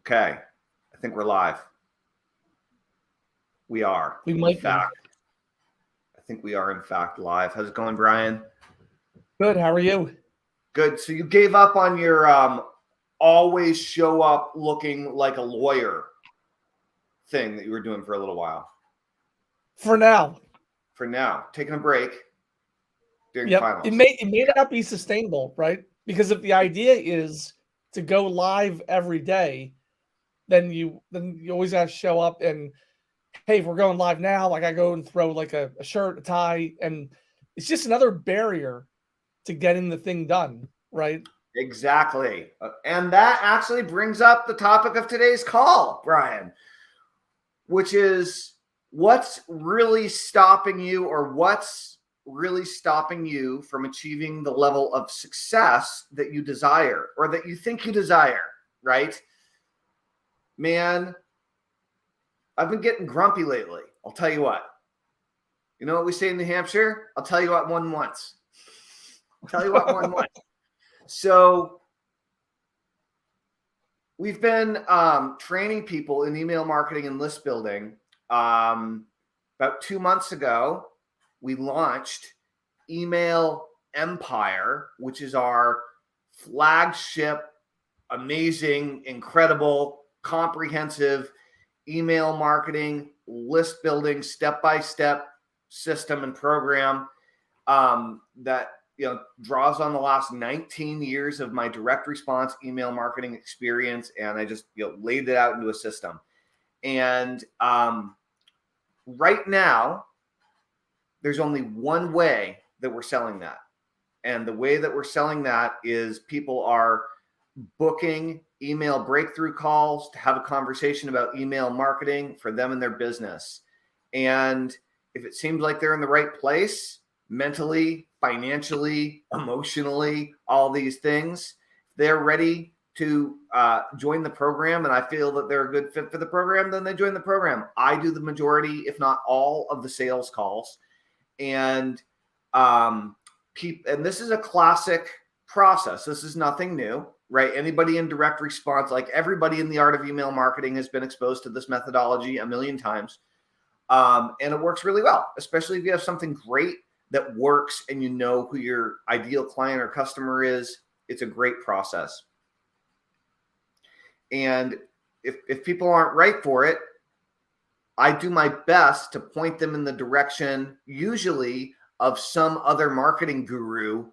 Okay. I think we're live. We are. We might be. I think we are, in fact, live. How's it going, Brian? Good. How are you? Good. So you gave up on your always show up looking like a lawyer thing that you were doing for a little while. For now. For now. Taking a break during Yep. finals. It may not be sustainable, right? Because if the idea is to go live every day, then you always have to show up and, hey, if we're going live now, like I go and throw like a shirt, a tie, and it's just another barrier to getting the thing done, right? Exactly. And that actually brings up the topic of today's call, Brian, which is what's really stopping you, or what's really stopping you from achieving the level of success that you desire or that you think you desire, right? Man, I've been getting grumpy lately. I'll tell you what. You know what we say in New Hampshire? I'll tell you what one wants. I'll tell you what one wants. So we've been training people in email marketing and list building. About 2 months ago, we launched Email Empire, which is our flagship, amazing, incredible, comprehensive email marketing, list building, step-by-step system and program that draws on the last 19 years of my direct response email marketing experience, and I just laid it out into a system. And right now, there's only one way that we're selling that. And the way that we're selling that is people are booking email breakthrough calls to have a conversation about email marketing for them and their business. And if it seems like they're in the right place, mentally, financially, emotionally, all these things, they're ready to join the program, and I feel that they're a good fit for the program, then they join the program. I do the majority, if not all, of the sales calls. And and this is a classic process. This is nothing new, right? Anybody in direct response, like everybody in the art of email marketing, has been exposed to this methodology a million times. And it works really well, especially if you have something great that works and you know who your ideal client or customer is. It's a great process. And if people aren't right for it, I do my best to point them in the direction, usually, of some other marketing guru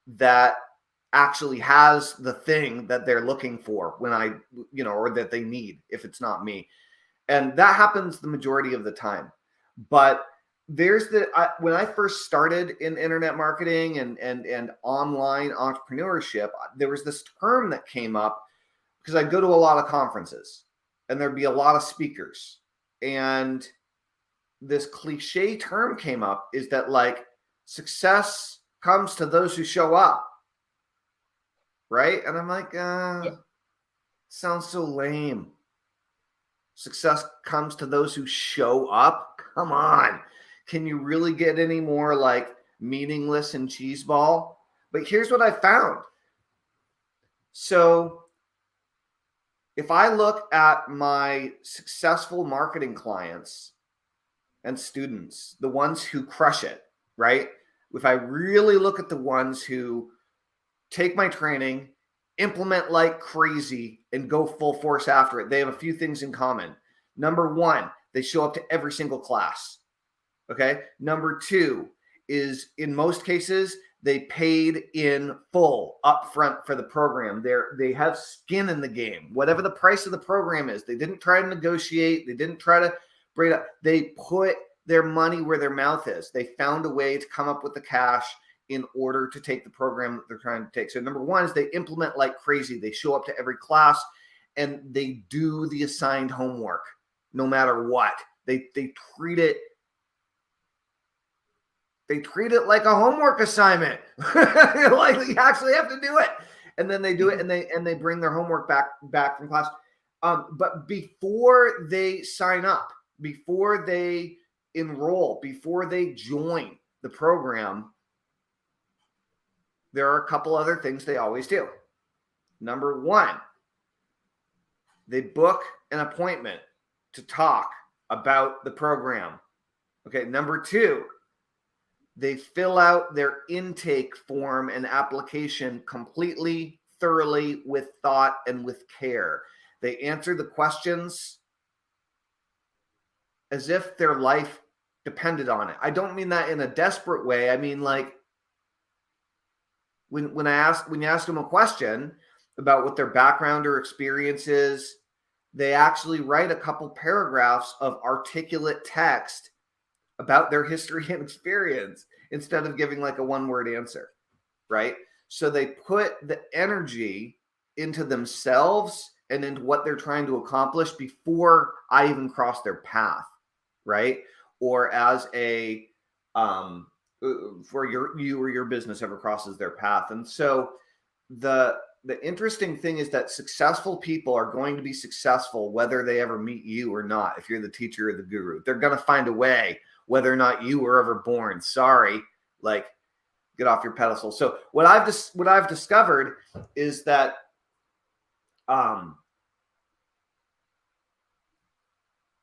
that actually has the thing that they're looking for or that they need, if it's not me. And that happens the majority of the time. But there's when I first started in internet marketing and online entrepreneurship, there was this term that came up because I'd go to a lot of conferences and there'd be a lot of speakers. And this cliche term came up, is that like success comes to those who show up. Right? And I'm like, sounds so lame. Success comes to those who show up? Come on. Can you really get any more like meaningless and cheeseball? But here's what I found. So if I look at my successful marketing clients and students, the ones who crush it, right? If I really look at the ones who take my training, implement like crazy, and go full force after it, they have a few things in common. Number one, they show up to every single class. Okay. Number two is, in most cases, they paid in full upfront for the program. They have skin in the game. Whatever the price of the program is, they didn't try to negotiate. They didn't try to break it up. They put their money where their mouth is. They found a way to come up with the cash in order to take the program that they're trying to take. So number one is they implement like crazy. They show up to every class and they do the assigned homework no matter what. They treat it like a homework assignment. Like you actually have to do it. And then they do it, and they bring their homework back from class. But before they sign up, before they enroll, before they join the program, there are a couple other things they always do. Number one, they book an appointment to talk about the program. Okay, number 2, they fill out their intake form and application completely, thoroughly, with thought and with care. They answer the questions as if their life depended on it. I don't mean that in a desperate way. I mean, like, when you ask them a question about what their background or experience is, they actually write a couple paragraphs of articulate text about their history and experience instead of giving like a one-word answer, right? So they put the energy into themselves and into what they're trying to accomplish before I even cross their path, right? Or as a for you or your business ever crosses their path. And so the interesting thing is that successful people are going to be successful whether they ever meet you or not. If you're the teacher or the guru, they're going to find a way, whether or not you were ever born. Sorry, like, get off your pedestal. So what I've discovered is that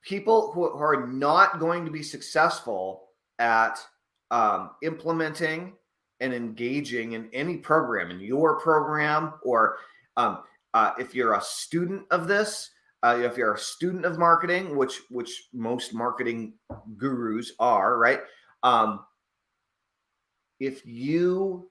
people who are not going to be successful at implementing and engaging in any program, in your program, or if you're a student of this, if you're a student of marketing, which most marketing gurus are, right? If you're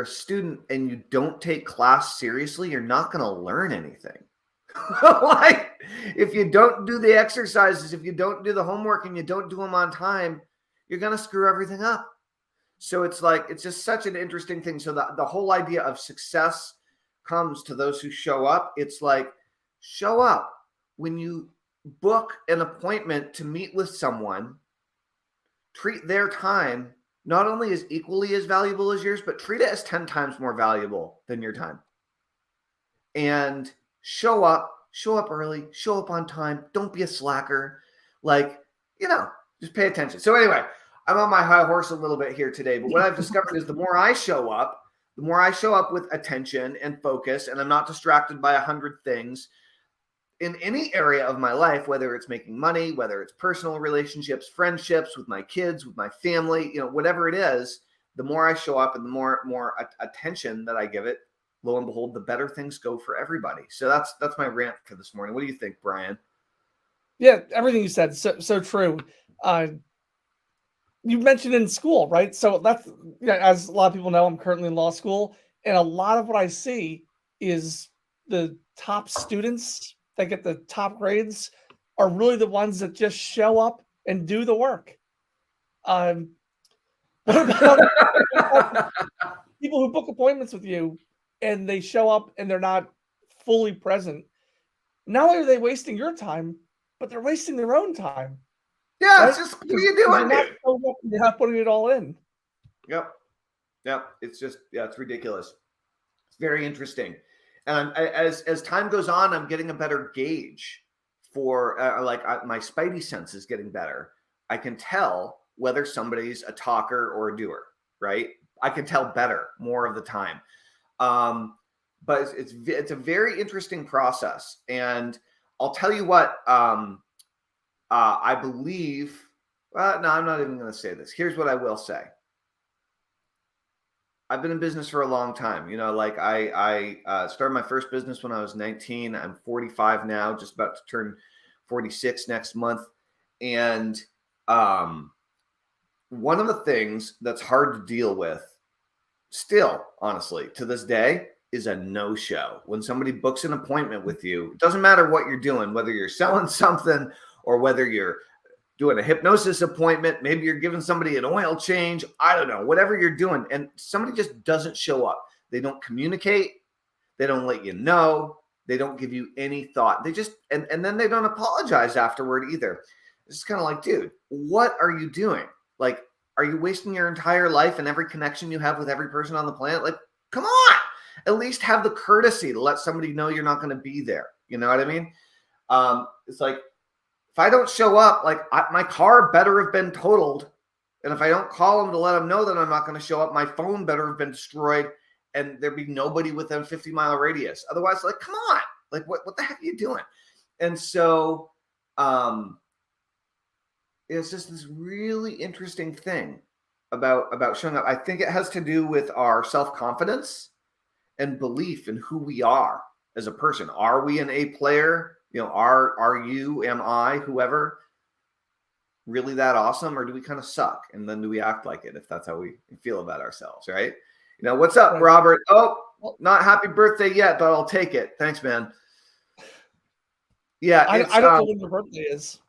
a student and you don't take class seriously, you're not going to learn anything. Like, if you don't do the exercises, if you don't do the homework and you don't do them on time, you're going to screw everything up. So it's like, it's just such an interesting thing. So the whole idea of success comes to those who show up. It's like, show up. When you book an appointment to meet with someone, treat their time not only as equally as valuable as yours, but treat it as 10 times more valuable than your time. And show up early, show up on time. Don't be a slacker. Like, just pay attention. So anyway, I'm on my high horse a little bit here today, but what I've discovered is the more I show up with attention and focus, and I'm not distracted by 100 things in any area of my life, whether it's making money, whether it's personal relationships, friendships with my kids, with my family, whatever it is, the more I show up and the more attention that I give it, lo and behold, the better things go for everybody. So that's my rant for this morning. What do you think, Brian? Yeah, everything you said, so true. You mentioned in school, right? So that's, as a lot of people know, I'm currently in law school, and a lot of what I see is the top students that get the top grades are really the ones that just show up and do the work. What about people who book appointments with you and they show up and they're not fully present? Not only are they wasting your time, but they're wasting their own time. Yeah, right? It's just, what are you doing? You're not putting it all in. Yep. It's just, it's ridiculous. It's very interesting. And as time goes on, I'm getting a better gauge for my spidey sense is getting better. I can tell whether somebody's a talker or a doer, right? I can tell better more of the time. But it's a very interesting process. And I'll tell you what, I believe, no, I'm not even going to say this. Here's what I will say. I've been in business for a long time. I started my first business when I was 19. I'm 45 now, just about to turn 46 next month. And one of the things that's hard to deal with still, honestly, to this day, is a no-show. When somebody books an appointment with you, it doesn't matter what you're doing, whether you're selling something or whether you're doing a hypnosis appointment, maybe you're giving somebody an oil change, I don't know, whatever you're doing, and somebody just doesn't show up. They don't communicate. They don't let you know. They don't give you any thought. They just, and then they don't apologize afterward either. It's just kind of like, dude, what are you doing? Like, are you wasting your entire life and every connection you have with every person on the planet? Like, come on, at least have the courtesy to let somebody know you're not going to be there. You know what I mean? It's like, if I don't show up, like my car better have been totaled. And if I don't call them to let them know that I'm not going to show up, my phone better have been destroyed. and there'd be nobody within 50-mile radius. Otherwise, like, come on, like what the heck are you doing? And so it's just this really interesting thing about showing up. I think it has to do with our self-confidence and belief in who we are as a person. Are we an A player? Are you, am I, whoever, really that awesome, or do we kind of suck? And then do we act like it if that's how we feel about ourselves, right? What's up, Robert? Oh, not happy birthday yet, but I'll take it. Thanks, man. Yeah, I don't know when your birthday is.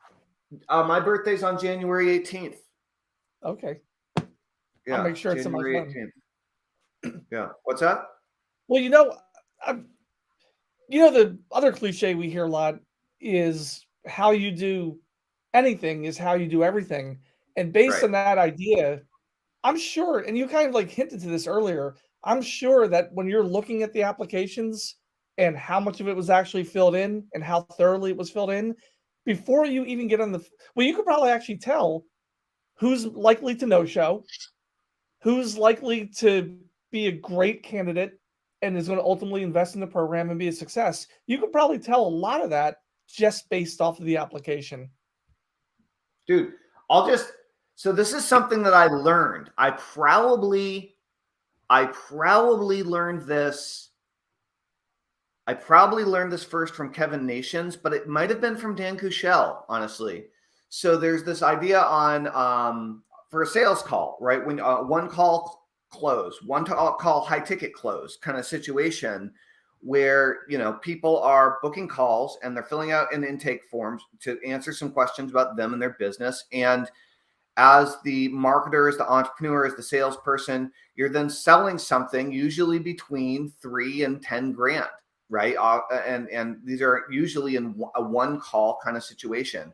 My birthday's on January 18th. Okay. Yeah, I'll make sure January it's in my phone. Yeah. What's up? Well, the other cliche we hear a lot is how you do anything is how you do everything. And based on that idea, I'm sure, and you kind of like hinted to this earlier, I'm sure that when you're looking at the applications and how much of it was actually filled in and how thoroughly it was filled in, before you even get on you could probably actually tell who's likely to no-show, who's likely to be a great candidate and is going to ultimately invest in the program and be a success. You could probably tell a lot of that just based off of the application. Dude, so this is something that I learned. I probably learned this. I probably learned this first from Kevin Nations, but it might have been from Dan Kushel, honestly. So there's this idea on for a sales call, right? When one call close, one call high ticket close kind of situation where, people are booking calls and they're filling out an intake forms to answer some questions about them and their business. And as the marketer, as the entrepreneur, as the salesperson, you're then selling something usually between 3 and 10 grand, right? And these are usually in a one call kind of situation.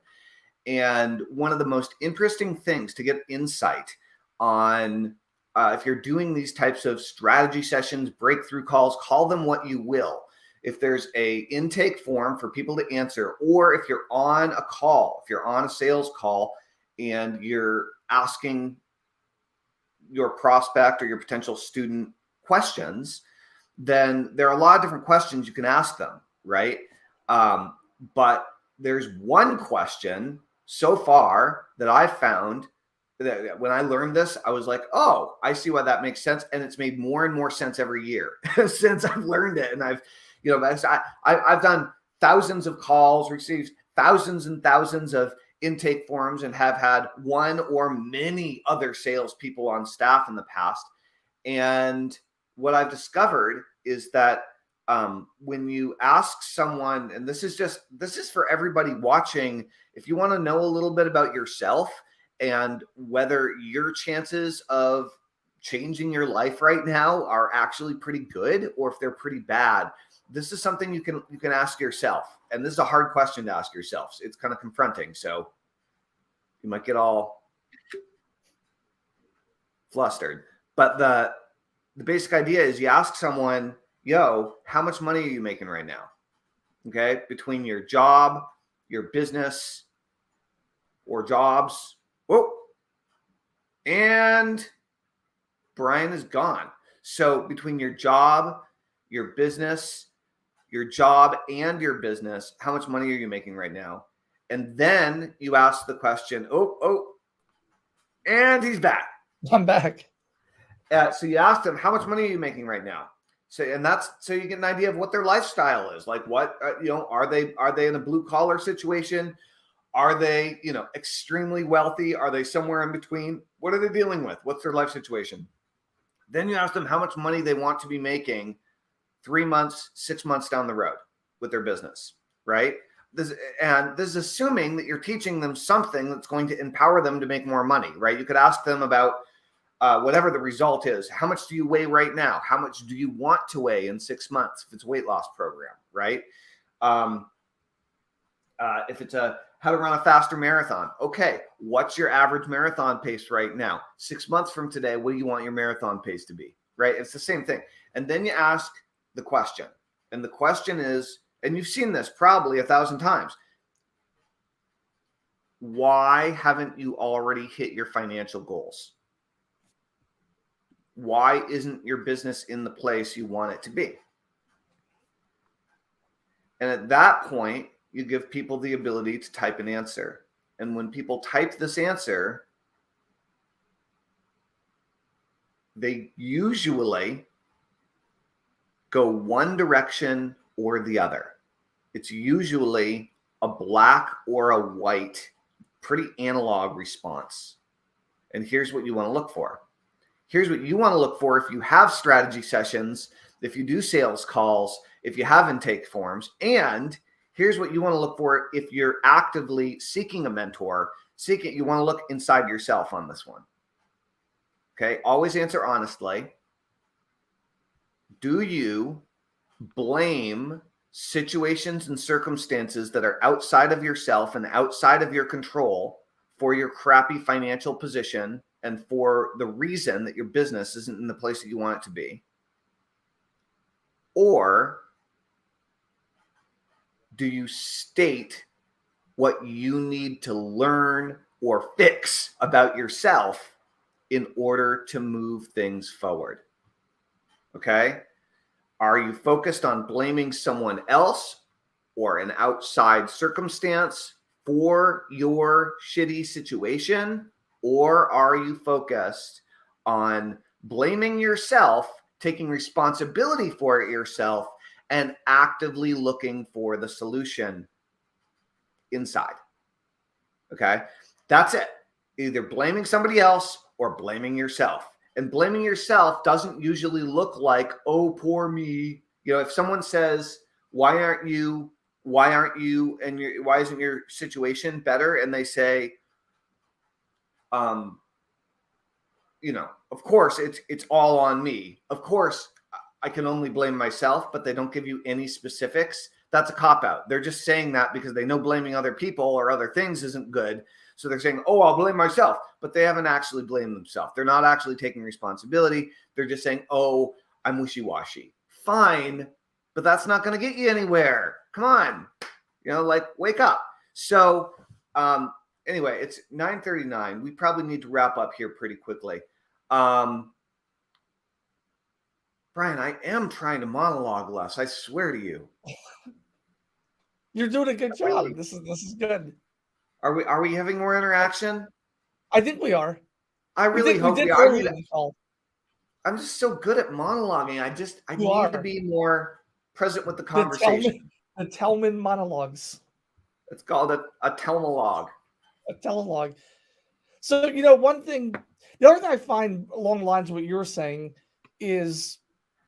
And one of the most interesting things to get insight on, if you're doing these types of strategy sessions, breakthrough calls, call them what you will. If there's a intake form for people to answer, or if you're on a call, if you're on a sales call and you're asking your prospect or your potential student questions, then there are a lot of different questions you can ask them, right? But there's one question so far that I found that when I learned this, I was like, oh, I see why that makes sense. And it's made more and more sense every year since I've learned it. And I've done thousands of calls, received thousands and thousands of intake forms, and have had one or many other salespeople on staff in the past. And what I've discovered is that when you ask someone, and this is for everybody watching, if you want to know a little bit about yourself and whether your chances of changing your life right now are actually pretty good or if they're pretty bad, this is something you can ask yourself. And this is a hard question to ask yourself. It's kind of confronting. So you might get all flustered. But the basic idea is you ask someone, yo, how much money are you making right now? Okay. Between your job, your business, or jobs. Whoa. And Brian is gone. So between your job, your business, your job and your business, how much money are you making right now? And then you ask the question, and he's back. I'm back. So you asked them, how much money are you making right now? So you get an idea of what their lifestyle is. Like what, are they in a blue collar situation? Are they, extremely wealthy? Are they somewhere in between? What are they dealing with? What's their life situation? Then you ask them how much money they want to be making 3 months, 6 months down the road with their business, right? This is assuming that you're teaching them something that's going to empower them to make more money, right? You could ask them about whatever the result is. How much do you weigh right now? How much do you want to weigh in 6 months if it's a weight loss program, right? If it's how to run a faster marathon. Okay, what's your average marathon pace right now? 6 months from today, what do you want your marathon pace to be, right? It's the same thing. And then you ask the question. And the question is, and you've seen this probably 1,000 times, why haven't you already hit your financial goals? why isn't your business in the place you want it to be? And at that point, you give people the ability to type an answer. And when people type this answer, they usually go one direction or the other. It's usually a black or a white, pretty analog response. And here's what you want to look for. Here's what you want to look for if you have strategy sessions, if you do sales calls, if you have intake forms, and here's what you want to look for if you're actively seeking a mentor. You want to look inside yourself on this one. Okay, always answer honestly. Do you blame situations and circumstances that are outside of yourself and outside of your control for your crappy financial position and for the reason that your business isn't in the place that you want it to be? Or do you state what you need to learn or fix about yourself in order to move things forward? Okay? Are you focused on blaming someone else or an outside circumstance for your shitty situation? Or are you focused on blaming yourself, taking responsibility for it yourself, and actively looking for the solution inside? Okay, that's it. Either blaming somebody else or blaming yourself. And blaming yourself doesn't usually look like, oh, poor me. You know, if someone says, why aren't you, and why isn't your situation better? And they say, you know, of course it's all on me. Of course I can only blame myself, but they don't give you any specifics. That's a cop-out. They're just saying that because they know blaming other people or other things isn't good. So they're saying, oh, I'll blame myself, but they haven't actually blamed themselves. They're not actually taking responsibility. They're just saying, oh, I'm wishy-washy. Fine, but that's not going to get you anywhere. Come on, you know, like, wake up. So anyway, it's 9:39. We probably need to wrap up here pretty quickly. Brian, I am trying to monologue less. I swear to you. You're doing a good job. This is good. Are we having more interaction? I think we are. I really hope we are. I'm just so good at monologuing. I need to be more present with the conversation. The Tellman monologues. It's called a telmologue. A telelogue. So, you know, the other thing I find along the lines of what you're saying is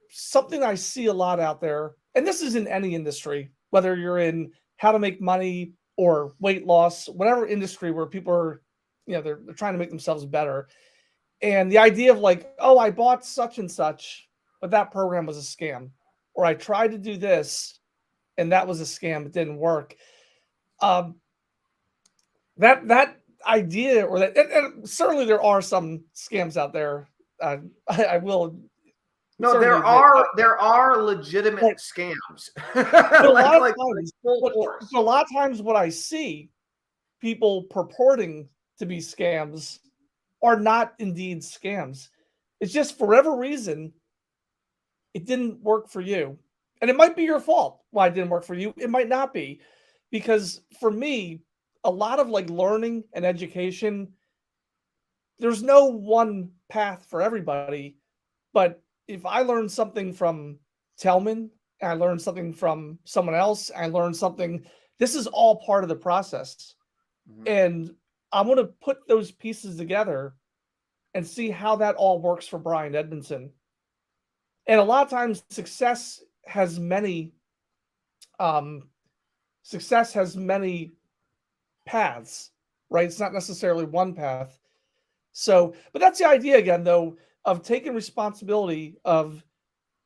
something I see a lot out there, and this is in any industry, whether you're in how to make money or weight loss, whatever industry where people are, you know, they're trying to make themselves better. And the idea of like, oh, I bought such and such, but that program was a scam. Or I tried to do this and that was a scam. It didn't work. That idea, or that, and certainly there are some scams out there. I will. No, there are legitimate scams. A lot of times, what I see people purporting to be scams are not indeed scams. It's just for whatever reason, it didn't work for you, and it might be your fault why it didn't work for you. It might not be, because for me, a lot of like learning and education, there's no one path for everybody. But if I learn something from Tellman, and I learned something from someone else, I learned something, this is all part of the process. Mm-hmm. And I'm going to put those pieces together and see how that all works for Brian Edmondson. And a lot of times success has many paths, right? It's not necessarily one path. So, but that's the idea again, though, of taking responsibility of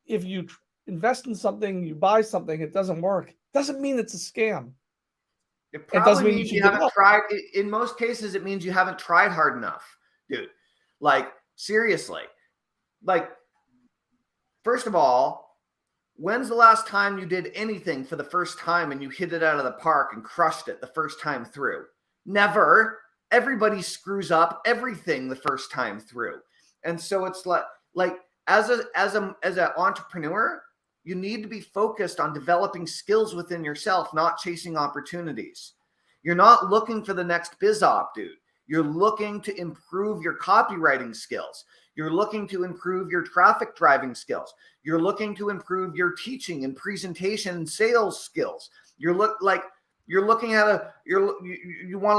if you invest in something, you buy something, it doesn't work. Doesn't mean it's a scam. It probably means you haven't tried. In most cases, it means you haven't tried hard enough, dude. Like, seriously. Like, first of all, when's the last time you did anything for the first time and you hit it out of the park and crushed it the first time through? Never. Everybody screws up everything the first time through. And so it's like, Like as an entrepreneur, you need to be focused on developing skills within yourself, not chasing opportunities. You're not looking for the next biz op, dude. You're looking to improve your copywriting skills. You're looking to improve your traffic driving skills. You're looking to improve your teaching and presentation and sales skills. You want to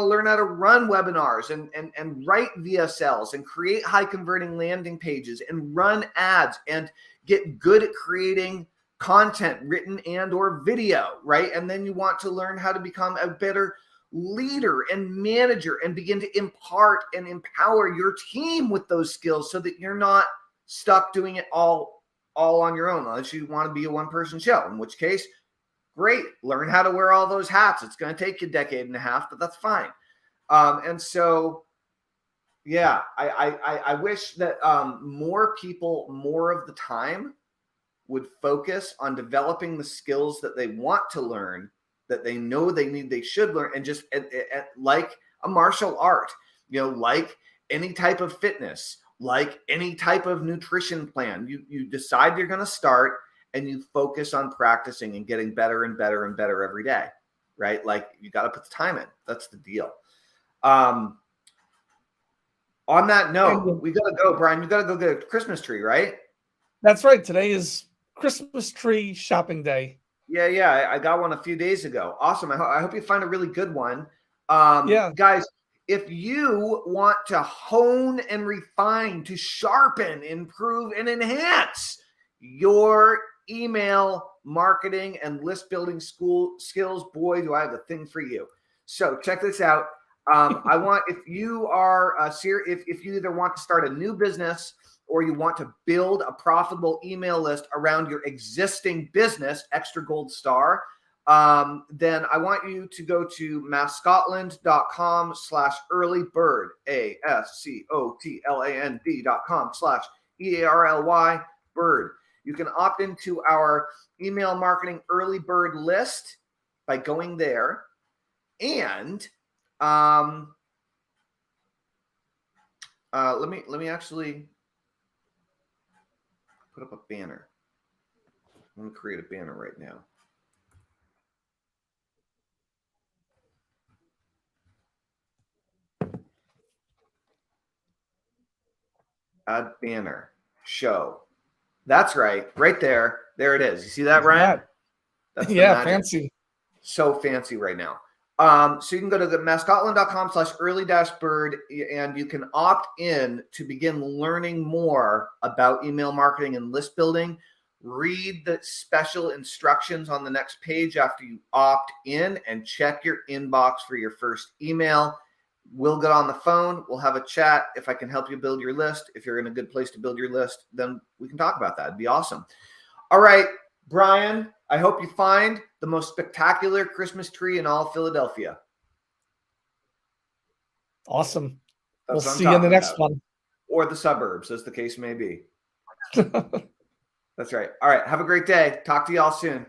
learn how to run webinars and write VSLs and create high converting landing pages and run ads and get good at creating content, written and or video, right? And then you want to learn how to become a better leader and manager and begin to impart and empower your team with those skills so that you're not stuck doing it all on your own, unless you want to be a one-person show, in which case, great, learn how to wear all those hats. It's going to take you a decade and a half, but that's fine. And so, yeah, I wish that more people, more of the time, would focus on developing the skills that they want to learn, that they know they should learn, and just like a martial art, like any type of fitness, like any type of nutrition plan, you decide you're going to start and you focus on practicing and getting better and better and better every day, right? Like you got to put the time in. That's the deal. On that note, we got to go, Brian. You got to go get a Christmas tree, right? That's right. Today is Christmas tree shopping day. Yeah. I got one a few days ago. Awesome. I hope you find a really good one. Guys, if you want to hone and refine, to sharpen, improve, and enhance your email marketing and list building skills, boy, do I have a thing for you. So check this out. If you are if you either want to start a new business or you want to build a profitable email list around your existing business, Extra Gold Star, then I want you to go to masscotland.com/earlybird, ASCOTLAND.com/EARLY bird. You can opt into our email marketing early bird list by going there. And let me actually put up a banner. I'm going to create a banner right now. Add banner. Show. That's right. Right there. There it is. You see that, Ryan? That's fancy. So fancy right now. So you can go to the masscotland.com/early-bird and you can opt in to begin learning more about email marketing and list building. Read the special instructions on the next page after you opt in and check your inbox for your first email. We'll get on the phone. We'll have a chat. If I can help you build your list, if you're in a good place to build your list, then we can talk about that. It'd be awesome. All right, Brian, I hope you find the most spectacular Christmas tree in all of Philadelphia. Awesome. We'll see you in the next one. Or the suburbs, as the case may be. That's right. All right. Have a great day. Talk to y'all soon.